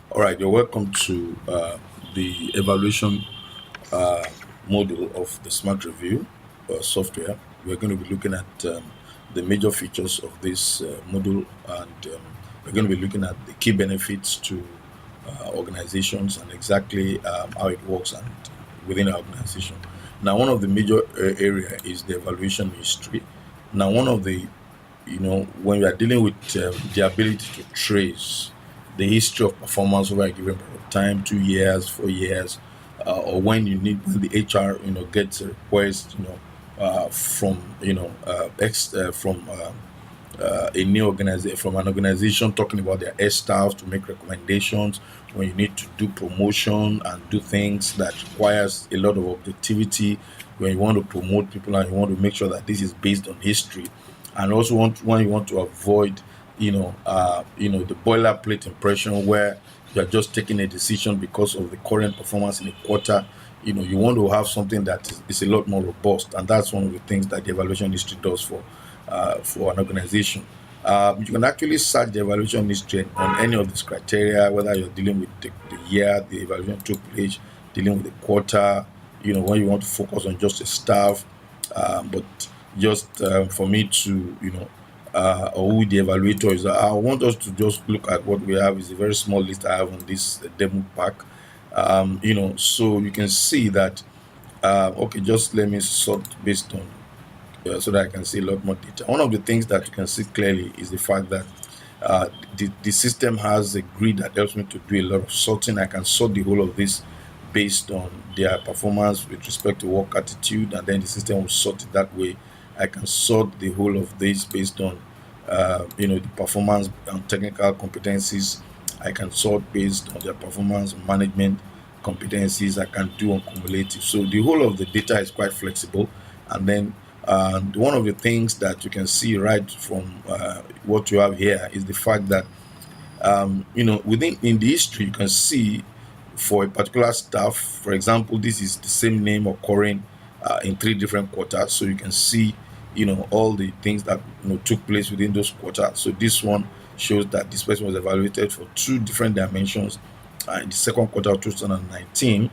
All right, you're welcome to the evaluation uh, module of the Smart Review software. We're going to be looking at the major features of this module, and we're going to be looking at the key benefits to organizations and exactly how it works and within our organization. Now, one of the major area is the evaluation history. Now, one of the when we are dealing with the ability to trace the history of performance over a given period of time, 2 years, 4 years, or when the HR gets a request from a new organization, from an organization talking about their air staff to make recommendations, when you need to do promotion and do things that requires a lot of objectivity, when you want to promote people and you want to make sure that this is based on history, and also when you want to avoid the boilerplate impression where you're just taking a decision because of the current performance in a quarter. You want to have something that is a lot more robust, and that's one of the things that the evaluation history does for an organization. You can actually search the evaluation history on any of these criteria, whether you're dealing with the year the evaluation took place, dealing with the quarter, when you want to focus on just the staff. But just for me to, or who the evaluator is, I want us to just look at what we have. Is a very small list I have on this demo pack. So you can see that, okay, just let me sort based on so that I can see a lot more data. One of the things that you can see clearly is the fact that the system has a grid that helps me to do a lot of sorting. I can sort the whole of this based on their performance with respect to work attitude, and then the system will sort it that way. I can sort the whole of this based on the performance and technical competencies. I can sort based on their performance management competencies. I can do on cumulative. So the whole of the data is quite flexible, and then one of the things that you can see right from what you have here is the fact that within in the history you can see for a particular staff. For example, this is the same name occurring in 3 different quarters, so you can see all the things that took place within those quarters. So this one shows that this person was evaluated for 2 different dimensions in the second quarter of 2019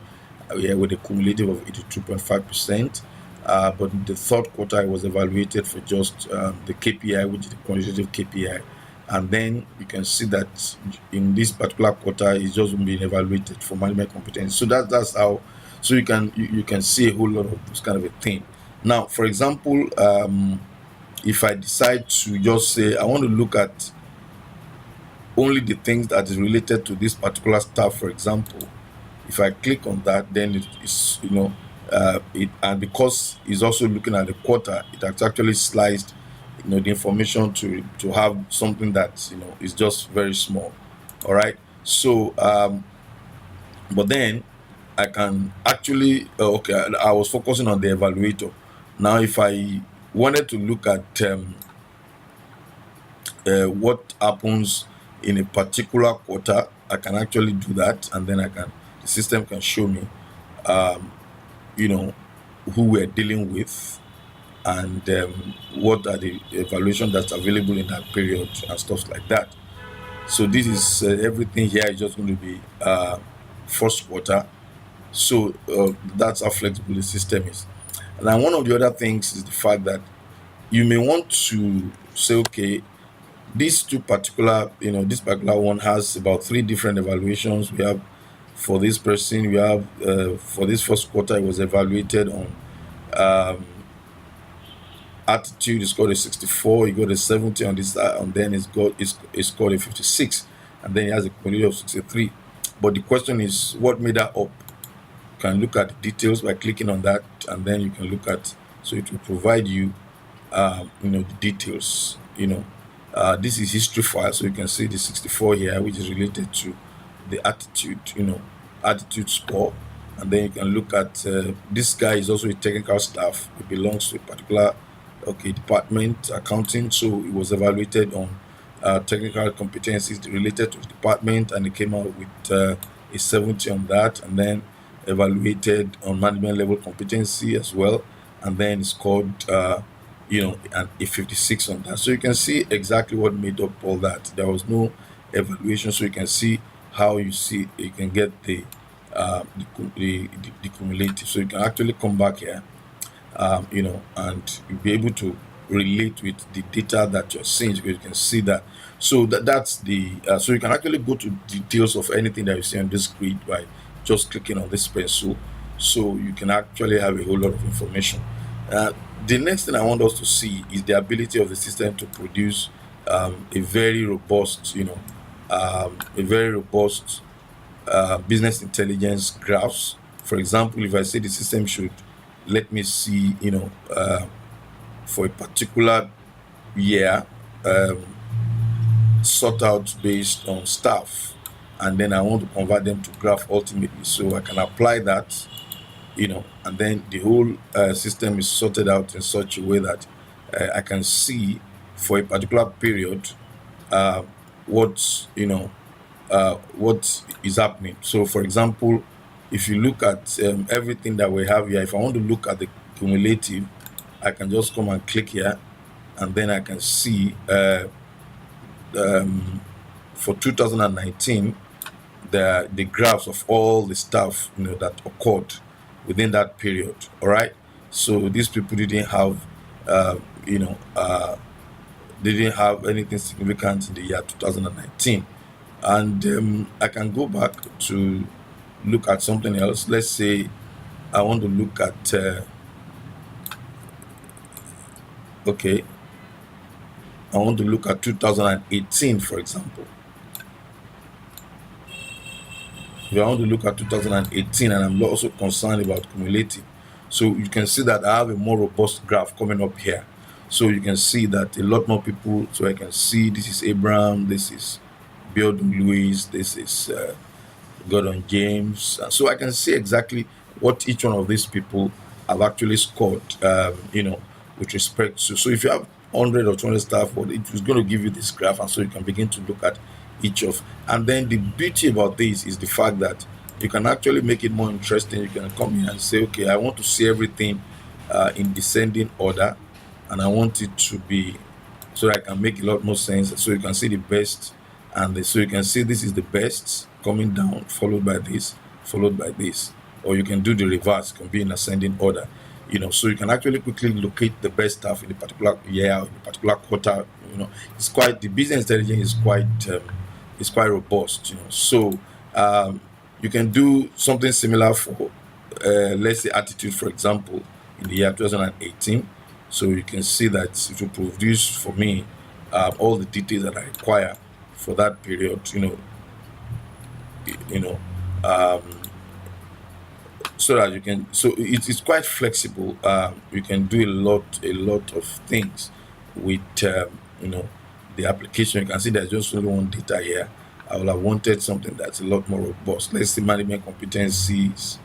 with a cumulative of 82.5%. But in the third quarter, it was evaluated for just the KPI, which is the quantitative KPI. And then you can see that in this particular quarter, it's just being evaluated for management competence. So that's how. So you can see a whole lot of this kind of a thing. Now, for example, if I decide to just say I want to look at only the things that is related to this particular staff, for example, if I click on that, then it is and because it's also looking at the quarter, it has actually sliced the information to have something that is just very small. All right. So but then I can actually okay, I was focusing on the evaluator. Now if I wanted to look at what happens in a particular quarter, I can actually do that, and then the system can show me who we're dealing with, and what are the evaluation that's available in that period and stuff like that. So this is everything here is just going to be first quarter. So that's how flexible the system is. And then one of the other things is the fact that you may want to say, okay, these two particular, this particular one has about 3 different evaluations. We have for this person, we have for this first quarter, it was evaluated on attitude. It's got a 64. You got a 70 on this, and then it's got a 56, and then it has a quality of 63. But the question is, what made that up? You can look at the details by clicking on that, and then you can look at. So it will provide you, the details. This is history file, so you can see the 64 here, which is related to the attitude, attitude score. And then you can look at this guy is also a technical staff. It belongs to a particular department, accounting. So it was evaluated on technical competencies related to the department, and it came out with a 70 on that, and then evaluated on management level competency as well, and then it's scored and a 56 on that. So you can see exactly what made up all that. There was no evaluation, so you can see how you see you can get the cumulative. So you can actually come back here, and you'll be able to relate with the data that you're seeing, because you can see that. So that's the so you can actually go to details of anything that you see on this grid by just clicking on this pencil. So you can actually have a whole lot of information. uh, the next thing I want us to see is the ability of the system to produce a very robust, a very robust business intelligence graphs. For example, if I say the system should let me see, for a particular year, sort out based on staff, and then I want to convert them to graph ultimately. So I can apply that, and then the whole system is sorted out in such a way that I can see for a particular period uh, what's what is happening. So, for example, if you look at everything that we have here, if I want to look at the cumulative, I can just come and click here, and then I can see for 2019 the graphs of all the stuff that occurred within that period. All right. So these people didn't have, uh, you know, uh, they didn't have anything significant in the year 2019. And I can go back to look at something else. Let's say I want to look at okay, I want to look at 2018, for example. If I want to look at 2018, and I'm also concerned about cumulative, so you can see that I have a more robust graph coming up here. So you can see that a lot more people. So I can see this is Abraham, this is Biodun Lewis, this is Gordon James. So I can see exactly what each one of these people have actually scored, with respect to. So if you have 100 or 200 staff, well, it is going to give you this graph, and so you can begin to look at each of. And then the beauty about this is the fact that you can actually make it more interesting. You can come in and say, okay, I want to see everything in descending order, and I want it to be so that I can make a lot more sense. So you can see the best, and so you can see this is the best coming down, followed by this, followed by this. Or you can do the reverse, can be in ascending order. So you can actually quickly locate the best stuff in a particular year, in a particular quarter. It's quite, the business intelligence is quite robust. So you can do something similar for let's say attitude, for example, in the year 2018. So you can see that it will produce for me all the details that I require for that period. You know, um, so that you can. So it's quite flexible. You can do a lot of things with the application. You can see there's just only one data here. I would have wanted something that's a lot more robust. Let's see management competencies.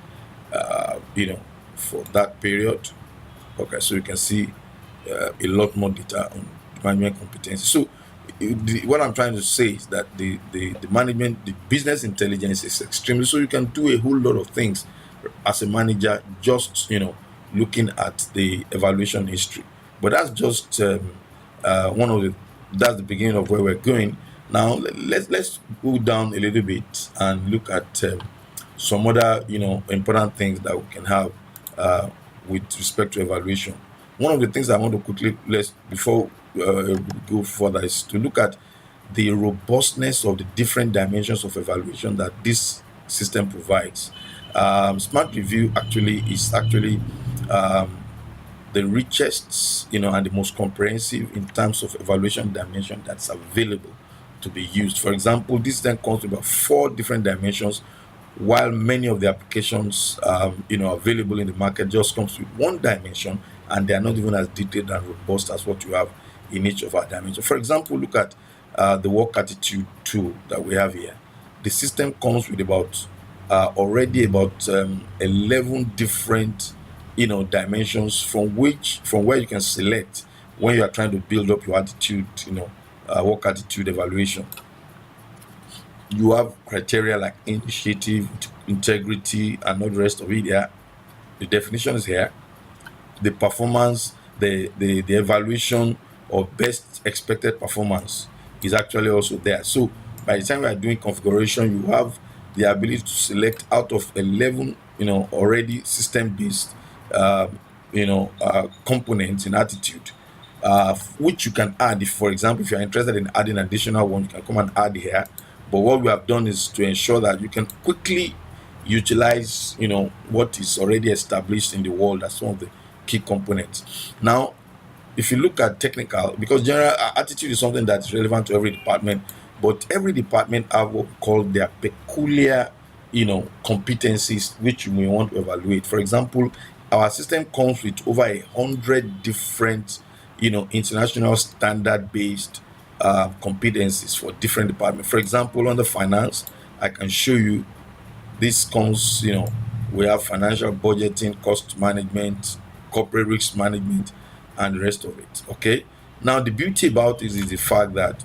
For that period. Okay, so you can see a lot more data on management competency. So what I'm trying to say is that the management, the business intelligence is extremely, so you can do a whole lot of things as a manager, just looking at the evaluation history. But that's just one of the that's the beginning of where we're going. Now let's go down a little bit and look at some other important things that we can have with respect to evaluation. One of the things I want to quickly let's before go further is to look at the robustness of the different dimensions of evaluation that this system provides. Smart review actually is the richest, and the most comprehensive in terms of evaluation dimension that's available to be used. For example, this then comes with about 4 different dimensions, while many of the applications, available in the market just comes with one dimension, and they are not even as detailed and robust as what you have in each of our dimensions. For example, look at the work attitude tool that we have here. The system comes with about already about 11 different dimensions from where you can select when you are trying to build up your attitude, work attitude evaluation. You have criteria like initiative, integrity, and all the rest of it here. The definition is here. The performance, the evaluation of best expected performance is actually also there. So By the time we are doing configuration, you have the ability to select out of 11, already system-based, components in attitude, which you can add. If, for example, if you're interested in adding additional one, you can come and add here. But what we have done is to ensure that you can quickly utilize, what is already established in the world as one of the key components. Now, if you look at technical, because general attitude is something that's relevant to every department, but every department have what we call their peculiar, competencies which you may want to evaluate. For example, our system comes with over 100 different, international standard-based competencies for different departments. For example, under finance, I can show you this comes, we have financial budgeting, cost management, corporate risk management, and the rest of it. Okay. Now, the beauty about this is the fact that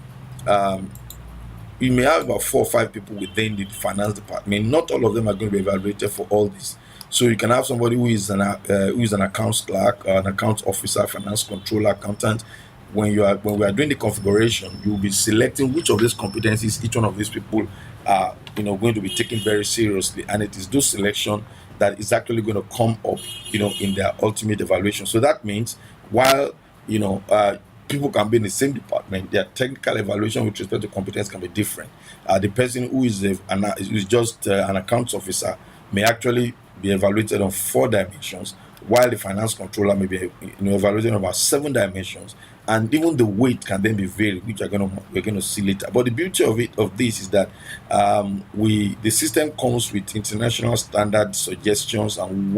you may have about 4 or 5 people within the finance department. Not all of them are going to be evaluated for all this. So you can have somebody who is an accounts clerk, an accounts officer, finance controller, accountant. When we are doing the configuration, you'll be selecting which of these competencies each one of these people are going to be taken very seriously, and it is those selection that is actually going to come up in their ultimate evaluation. So that means while people can be in the same department, their technical evaluation with respect to competence can be different. The person who is just an accounts officer may actually be evaluated on 4 dimensions, while the finance controller may be evaluated on about 7 dimensions, and even the weight can then be varied, which we're going to see later. But the beauty of this is that the system comes with international standard suggestions and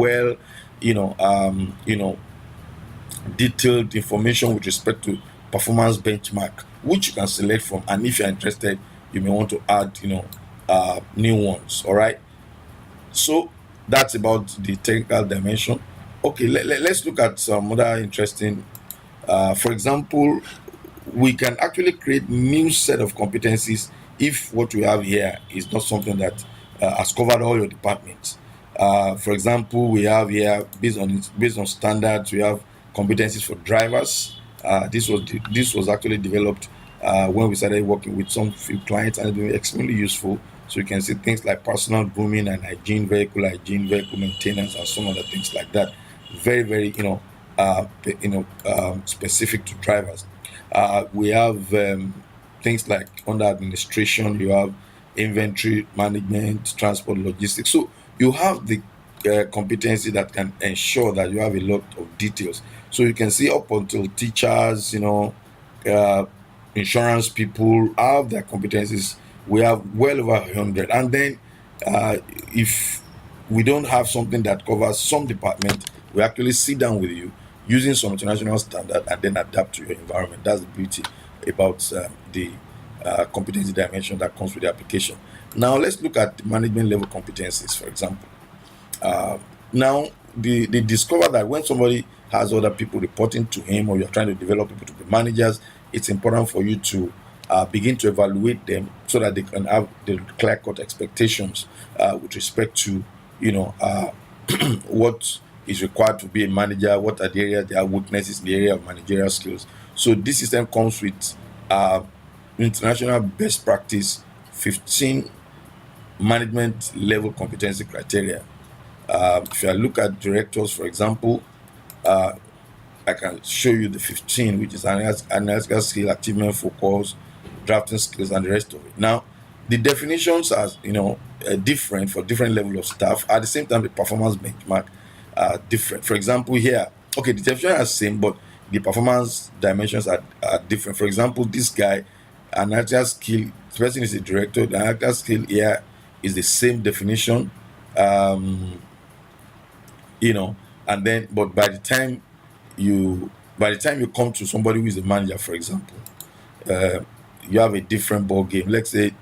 detailed information with respect to performance benchmark, which you can select from, and if you're interested, you may want to add new ones. All right, so that's about the technical dimension. Okay, let's look at some other interesting, for example, we can actually create new set of competencies if what we have here is not something that has covered all your departments. For example, we have here based on standards, we have competencies for drivers. This was actually developed when we started working with some few clients, and it was extremely useful. So you can see things like personal grooming and hygiene, vehicle maintenance, and some other things like that. Very, very specific to drivers. We have things like under administration, you have inventory management, transport, logistics. So you have the competency that can ensure that you have a lot of details. So you can see up until teachers, insurance people have their competencies. We have well over 100. And then if we don't have something that covers some department, we actually sit down with you using some international standard and then adapt to your environment. That's the beauty about the competency dimension that comes with the application. Now let's look at the management level competencies, for example. Now they discover that when somebody has other people reporting to him, or you're trying to develop people to be managers, it's important for you to begin to evaluate them so that they can have the clear-cut expectations with respect to what is required to be a manager, what are the areas there are weaknesses in the area of managerial skills. So this system comes with international best practice 15 management level competency criteria. If you look at directors, for example, I can show you the 15, which is analytical skill, achievement focus, drafting skills, and the rest of it. Now, the definitions are different for different level of staff. At the same time, the performance benchmark are different. For example, here, okay, the definition are the same, but the performance dimensions are different. For example, this guy, analytical skill, this person is a director. The analytical skill here is the same definition, and then, but by the time you come to somebody who is a manager, for example, you have a different ball game. Let's say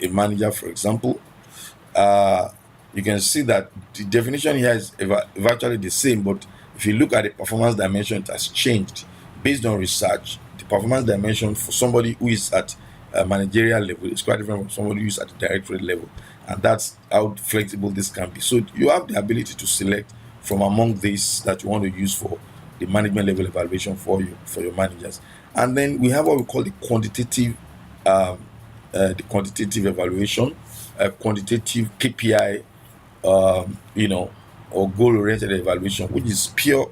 a manager, for example, you can see that the definition here is virtually the same, but if you look at the performance dimension, it has changed based on research. The performance dimension for somebody who is at a managerial level is quite different from somebody who is at the directorate level, and that's how flexible this can be. So you have the ability to select from among these that you want to use for the management level evaluation for your managers. And then we have what we call the quantitative the quantitative evaluation, quantitative KPI, you know, or goal-oriented evaluation, which is pure,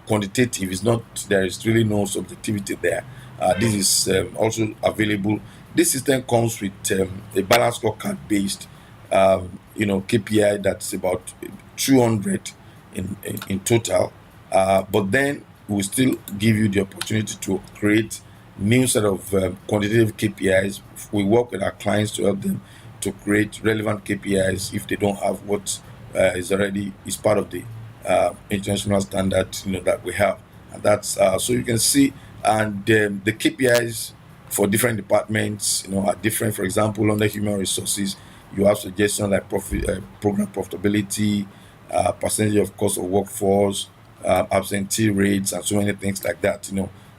quantitative. Is not, there is really no subjectivity there. This is also available. This system comes with a balance scorecard based, KPI that's about 200 in total. But then we still give you the opportunity to create new set of quantitative KPIs. We work with our clients to help them to create relevant KPIs if they don't have what is part of the international standard, that we have, and that's so you can see. And the KPIs for different departments, are different. For example, under human resources, you have suggestions like program profitability, percentage of cost of workforce, absentee rates, and so many things like that.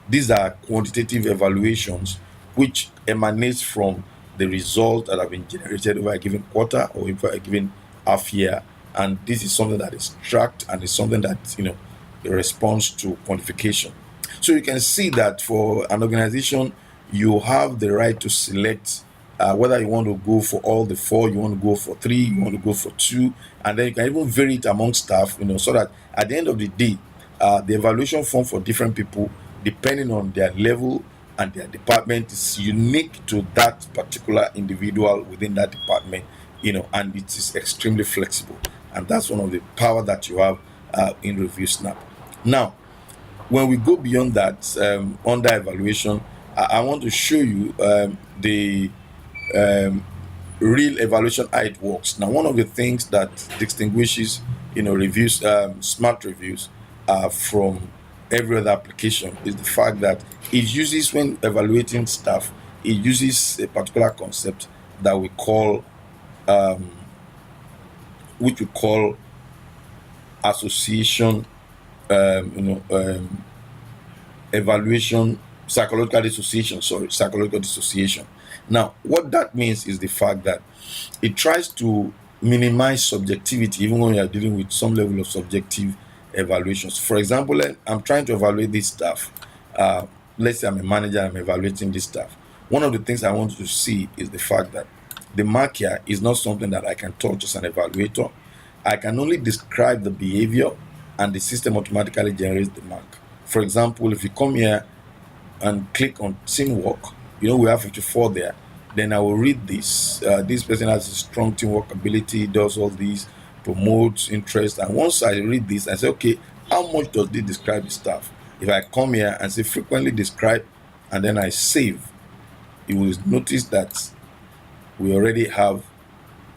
These are quantitative evaluations which emanates from the results that have been generated over a given quarter or over a given half year, and this is something that is tracked and is something that responds to quantification. So you can see that for an organization, you have the right to select whether you want to go for all the four, you want to go for three, you want to go for two, and then you can even vary it among staff, so that at the end of the day, the evaluation form for different people, depending on their level and their department, is unique to that particular individual within that department, and it is extremely flexible. And that's one of the power that you have in Review Snap. Now, when we go beyond that, under evaluation, I want to show you the real evaluation, how it works. Now, one of the things that distinguishes reviews, Smartreviews, from every other application is the fact that it uses, when evaluating staff, it uses a particular concept that we call which we call association, evaluation, psychological dissociation. Now, what that means is the fact that it tries to minimize subjectivity, even when you are dealing with some level of subjective evaluations. For example, I'm trying to evaluate this staff. Let's say I'm a manager, I'm evaluating this staff. One of the things I want to see is the fact that the mark here is not something that I can touch as an evaluator. I can only describe the behavior, and the system automatically generates the mark. For example, if you come here and click on teamwork, we have 54 there. Then I will read this. This person has a strong teamwork ability, does all these, promotes interest. And once I read this, I say, okay, how much does this describe the staff? If I come here and say frequently describe, and then I save, you will notice that we already have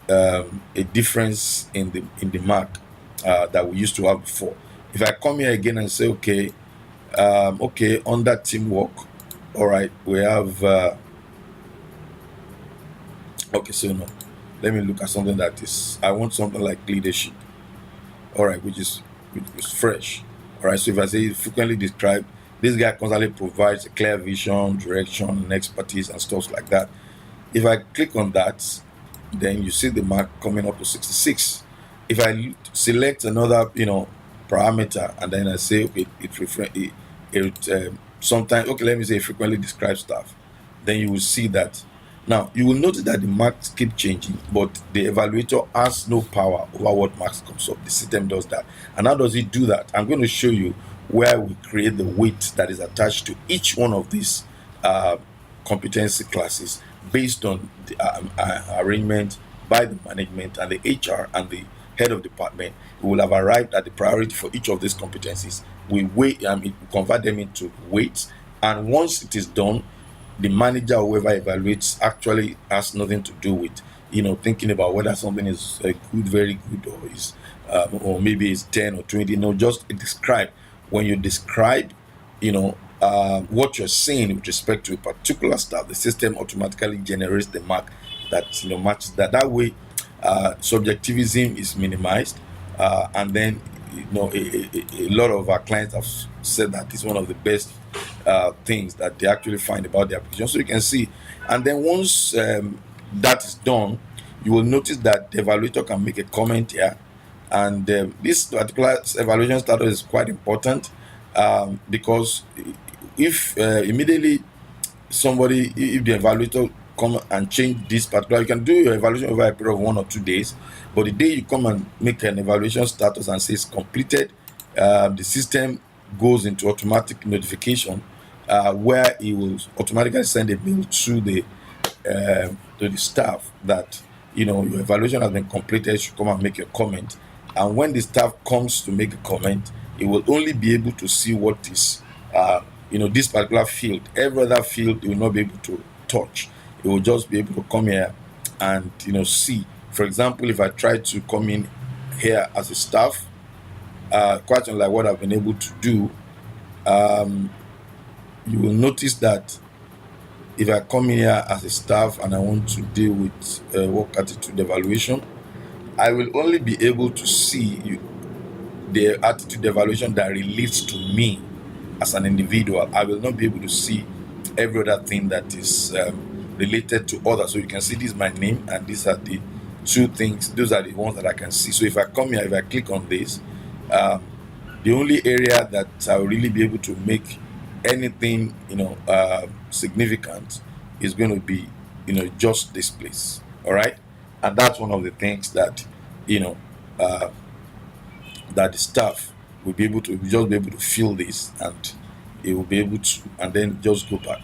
a difference in the mark that we used to have before. If I come here again and say, okay, under teamwork, all right, we have so no, let me look at something that is, I want something like leadership, all right, which is fresh. All right, so if I say frequently described, this guy constantly provides a clear vision, direction, and expertise and stuff like that. If I click on that, then you see the mark coming up to 66. If I select another parameter, and then I say, okay, sometimes, okay, let me say frequently described stuff, then you will see that. Now you will notice that the marks keep changing, but the evaluator has no power over what marks comes up. The system does that. And how does it do that? I'm going to show you where we create the weight that is attached to each one of these competency classes based on the arrangement by the management and the HR and the head of department. We will have arrived at the priority for each of these competencies. We convert them into weights, and once it is done, the manager or whoever evaluates actually has nothing to do with thinking about whether something is good, very good, or is or maybe it's 10 or 20. Just describe. When you describe what you're saying with respect to a particular staff, the system automatically generates the mark that matches that way. Subjectivism is minimized, and then a lot of our clients have said that it's one of the best things that they actually find about the application. So you can see, and then once that is done, you will notice that the evaluator can make a comment here, and this particular evaluation status is quite important, because if immediately somebody, if the evaluator come and change this particular, you can do your evaluation over a period of 1 or 2 days, but the day you come and make an evaluation status and says completed, the system goes into automatic notification, where it will automatically send a mail to the staff that your evaluation has been completed. You should come and make your comment. And when the staff comes to make a comment, it will only be able to see what is this particular field. Every other field it will not be able to touch. It will just be able to come here and see. For example, if I try to come in here as a staff, quite unlike what I've been able to do, you will notice that if I come in here as a staff and I want to deal with work attitude evaluation, I will only be able to see the attitude evaluation that relates to me as an individual. I will not be able to see every other thing that is related to others. So you can see this is my name, and these are the two things. Those are the ones that I can see. So if I come here, if I click on this, the only area that I will really be able to make anything significant is going to be just this place. All right, and that's one of the things that uh, that the staff will just be able to fill this, and it will be able to, and then just go back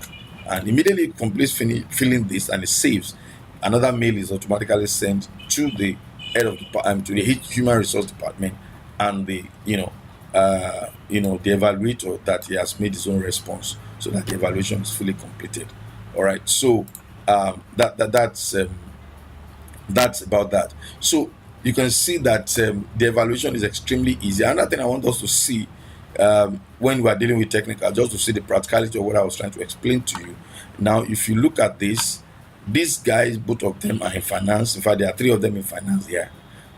and immediately it completes filling this, and it saves. Another mail is automatically sent to the head of to the human resource department, and the the evaluator, that he has made his own response, so that the evaluation is fully completed. All right, so that's about that. So you can see that the evaluation is extremely easy. Another thing I want us to see, when we are dealing with technical, just to see the practicality of what I was trying to explain to you. Now, if you look at this, these guys, both of them are in finance. In fact, there are three of them in finance here.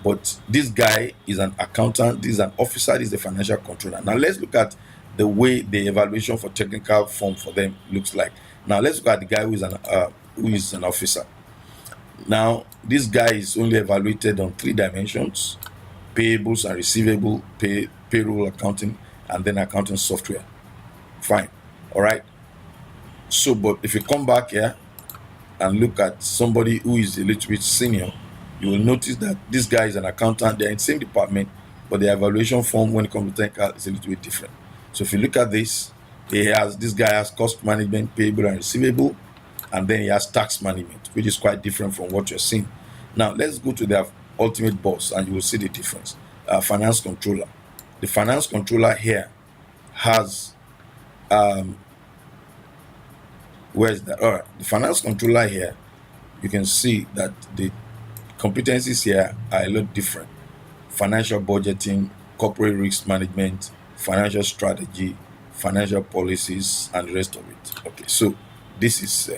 But this guy is an accountant, this is an officer, this is a financial controller. Now, let's look at the way the evaluation for technical form for them looks like. Now, let's look at the guy who is an officer. Now, this guy is only evaluated on 3 dimensions: payables and receivable, payroll accounting, and then accounting software. Fine. All right. So, but if you come back here and look at somebody who is a little bit senior, you will notice that this guy is an accountant. They're in the same department, but the evaluation form when it comes to technical is a little bit different. So if you look at this, this guy has cost management, payable and receivable, and then he has tax management, which is quite different from what you're seeing. Now, let's go to the ultimate boss, and you will see the difference. Finance controller. The finance controller here has, where is that? All right, the finance controller here, you can see that the competencies here are a lot different. Financial budgeting, corporate risk management, financial strategy, financial policies, and the rest of it. Okay, so this is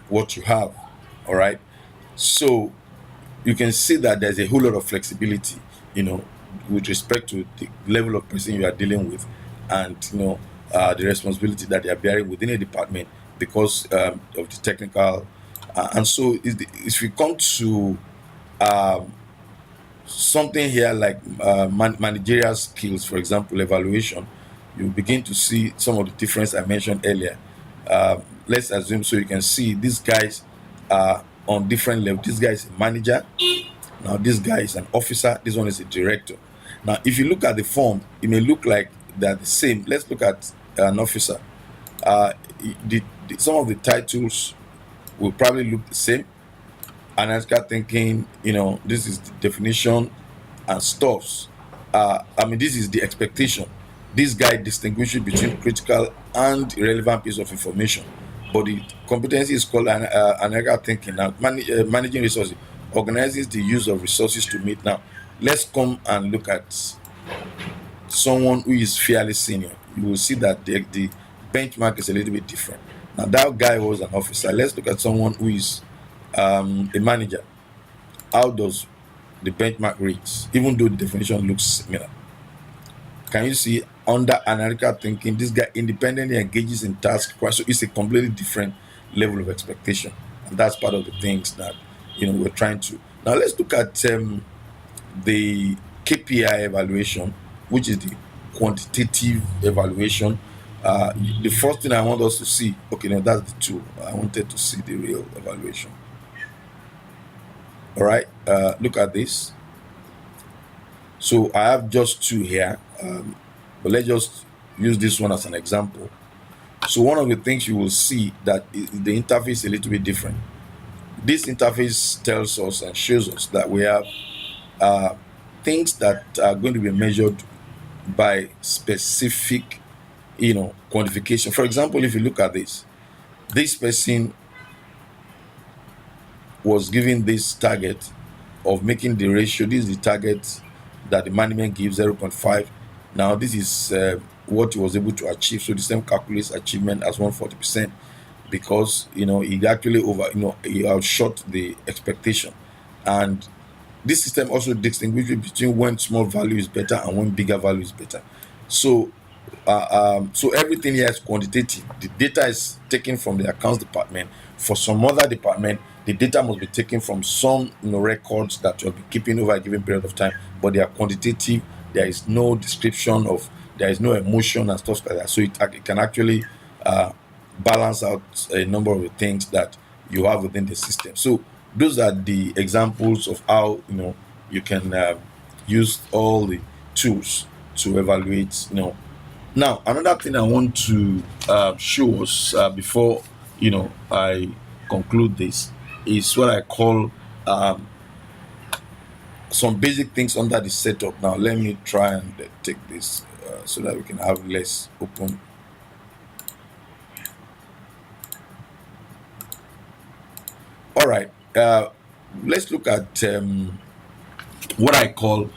what you have. All right, so you can see that there's a whole lot of flexibility with respect to the level of person you are dealing with, and the responsibility that they are bearing within a department, because of the technical and so if we come to something here like managerial skills, for example, evaluation, you begin to see some of the difference I mentioned earlier. Let's assume, so you can see these guys are on different levels. This guy is a manager. Now this guy is an officer. This one is a director. Now, if you look at the form, it may look like they're the same. Let's look at an officer. Some of the titles will probably look the same. Analytical thinking, this is the definition and stuffs. This is the expectation. This guy distinguishes between critical and irrelevant piece of information. But the competency is called analytical thinking. Now, managing resources organizes the use of resources to meet. Now, let's come and look at someone who is fairly senior. You will see that the benchmark is a little bit different. Now, that guy was an officer. Let's look at someone who is a manager. How does the benchmark reads, even though the definition looks similar? Can you see under analytical thinking, this guy independently engages in tasks, so it's a completely different level of expectation, and that's part of the things that we're trying to. Now let's look at the KPI evaluation, which is the quantitative evaluation. The first thing I want us to see, okay, now that's the tool. I wanted to see the real evaluation. All right, look at this. So I have just two here, but let's just use this one as an example. So one of the things you will see that the interface is a little bit different. This interface tells us and shows us that we have things that are going to be measured by specific, quantification. For example, if you look at this person was given this target of making the ratio. This is the target that the management gives, 0.5. Now this is what he was able to achieve. So the same calculates achievement as 140%, because he actually he outshot the expectation. And this system also distinguishes between when small value is better and when bigger value is better. So so everything here is quantitative. The data is taken from the accounts department. For some other department, the data must be taken from some records that you'll be keeping over a given period of time, but they are quantitative. There is no description of, there is no emotion and stuff like that. So it can actually balance out a number of the things that you have within the system. So those are the examples of how you can use all the tools to evaluate. Now, another thing I want to show us before I conclude this is what I call some basic things under the setup. Now, let me try and take this so that we can have less open. All right, let's look at what I call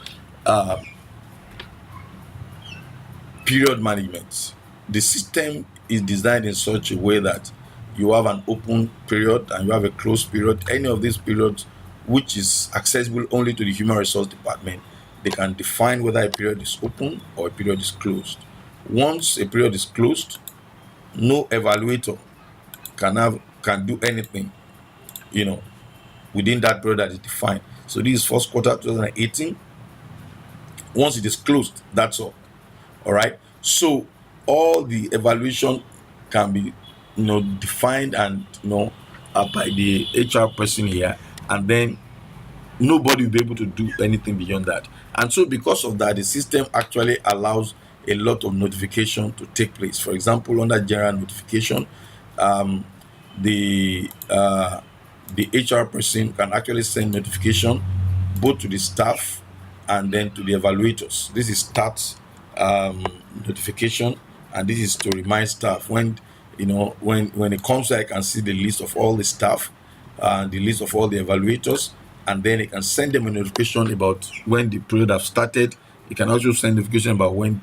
period management. The system is designed in such a way that you have an open period and you have a closed period. Any of these periods which is accessible only to the human resource department, they can define whether a period is open or a period is closed. Once a period is closed, no evaluator can do anything within that period that is defined. So this is first quarter 2018. Once it is closed, that's all. All right. So all the evaluation can be defined and by the HR person here, and then nobody will be able to do anything beyond that. And so because of that, the system actually allows a lot of notification to take place. For example, under general notification, the HR person can actually send notification both to the staff and then to the evaluators. This is start notification, and this is to remind staff when when it comes, I can see the list of all the staff and the list of all the evaluators, and then it can send them a notification about when the period has started. It can also send notification about when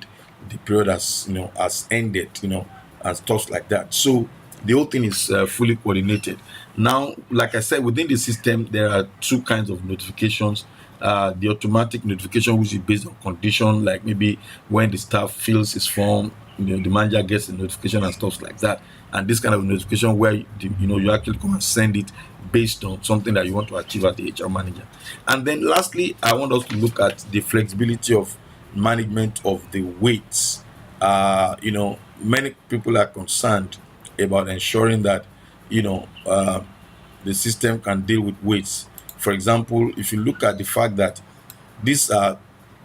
the period has ended, and stuff like that. So the whole thing is fully coordinated. Now, like I said, within the system there are two kinds of notifications. The automatic notification, which is based on condition, like maybe when the staff fills his form, the manager gets a notification and stuff like that. And this kind of notification where you actually come and send it based on something that you want to achieve as the HR manager. And then lastly, I want us to look at the flexibility of management of the weights. Many people are concerned about ensuring that the system can deal with weights. For example, if you look at the fact that these are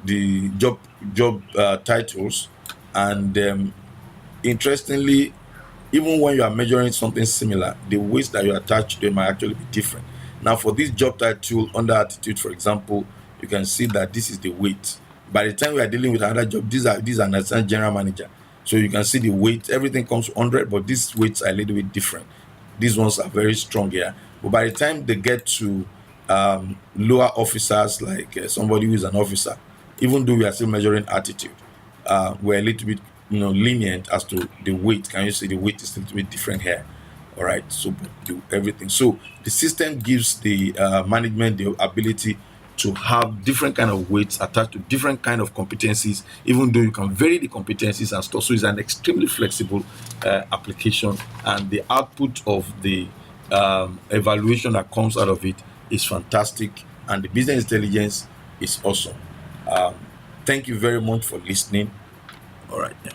the job titles, and interestingly, even when you are measuring something similar, the weights that you attach to them might actually be different. Now, for this job title under attitude, for example, you can see that this is the weight. By the time we are dealing with another job, these are an assistant general manager. So you can see the weight, everything comes to 100, but these weights are a little bit different. These ones are very strong here. But by the time they get to lower officers, like somebody who is an officer, even though we are still measuring attitude, we're a little bit lenient as to the weight. Can you see the weight is a little bit different here? All right, so do everything. So the system gives the management the ability to have different kind of weights attached to different kind of competencies, even though you can vary the competencies and stuff. So it's an extremely flexible application, and the output of the evaluation that comes out of it is fantastic, and the business intelligence is awesome. Thank you very much for listening. All right. Yeah.